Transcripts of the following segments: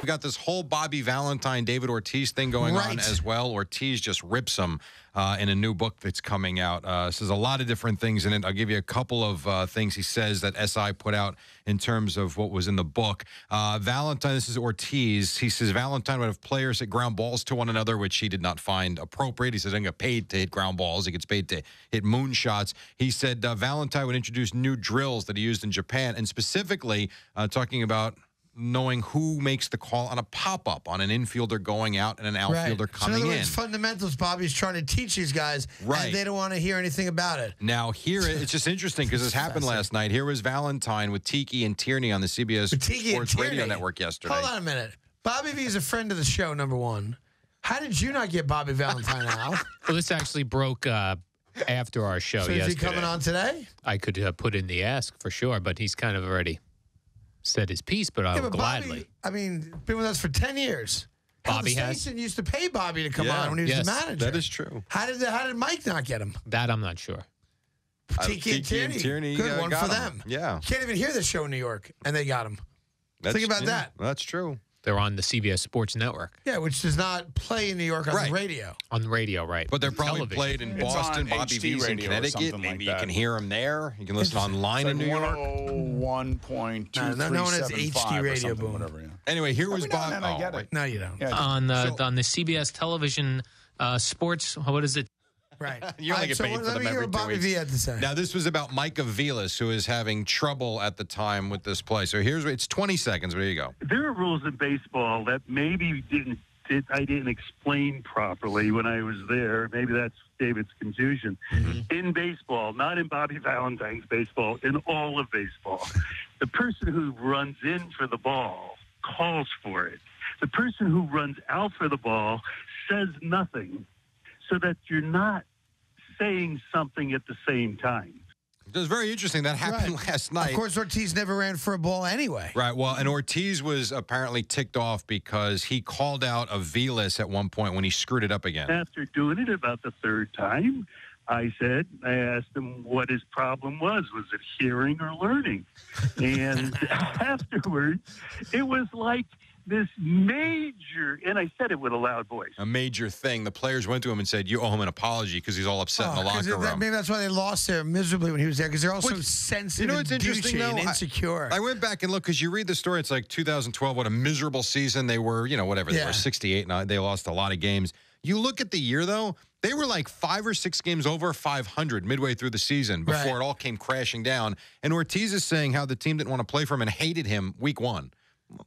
We got this whole Bobby Valentine, David Ortiz thing going on as well. Ortiz just rips him in a new book that's coming out. Says a lot of different things in it. I'll give you a couple of things he says that SI put out in terms of what was in the book. Valentine, this is Ortiz. He says Valentine would have players hit ground balls to one another, which he did not find appropriate. He says he doesn't get paid to hit ground balls. He gets paid to hit moonshots. He said Valentine would introduce new drills that he used in Japan, and specifically talking about knowing who makes the call on a pop-up on an infielder going out and an outfielder coming in. So in other words, fundamentals Bobby's trying to teach these guys, and they don't want to hear anything about it. Now, here, it's just interesting because this happened last night. Here was Valentine with Tiki and Tierney on the CBS Sports Radio Network yesterday. Hold on a minute. Bobby V is a friend of the show, number one. How did you not get Bobby Valentine out? Well, this actually broke after our show yesterday. So is he coming on today? I could put in the ask for sure, but he's kind of already said his piece, but I would gladly. Bobby, I mean, been with us for 10 years. Bobby the station used to pay Bobby to come on when he was the manager. That is true. How did Mike not get him? That I'm not sure. Tiki and Tierney. Good one for them. Yeah. You can't even hear the show in New York, and they got him. Think about that. That's true. They're on the CBS Sports Network. Yeah, which does not play in New York on the radio. On the radio, right. But they're probably played in Boston, Bobby V's in Connecticut. Maybe you can hear them there. You can listen online in New York. 101.237 no one has HD radio, Boom. Anyway, here was Bob. I get it. No, you don't. Yeah, on the CBS television sports, what is it? Right. You only get paid for them every 2 weeks. Let me hear what Bobby V had to say. Now, this was about Micah Vilas, who is having trouble at the time with this play. So it's 20 seconds. There you go. There are rules in baseball that maybe I didn't explain properly when I was there. Maybe that's David's confusion. In baseball, not in Bobby Valentine's baseball, in all of baseball, the person who runs in for the ball calls for it. The person who runs out for the ball says nothing, so that you're not saying something at the same time. It was very interesting. That happened last night. Of course, Ortiz never ran for a ball anyway. Right. Well, and Ortiz was apparently ticked off because he called out a Vilas at one point when he screwed it up again. After doing it about the third time, I asked him what his problem was. Was it hearing or learning? And afterwards, it was like this major, and I said it with a loud voice. A major thing. The players went to him and said, you owe him an apology because he's all upset in the locker room. Maybe that's why they lost there miserably when he was there, because they're all so sensitive, what's interesting, though? and insecure. I went back and looked, because you read the story, it's like 2012, what a miserable season. They were, whatever, they were 68, and they lost a lot of games. You look at the year, though, they were like 5 or 6 games over 500 midway through the season before it all came crashing down. And Ortiz is saying how the team didn't want to play for him and hated him week one.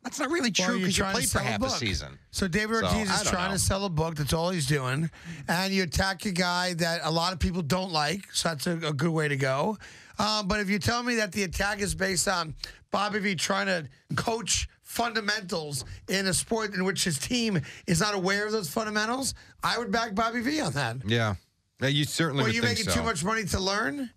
That's not really true because you played for half a season. So David Ortiz is trying to sell a book. That's all he's doing. And you attack a guy that a lot of people don't like. So that's a good way to go. But if you tell me that the attack is based on Bobby V trying to coach fundamentals in a sport in which his team is not aware of those fundamentals, I would back Bobby V on that. Yeah. You certainly would think so. Are you making too much money to learn?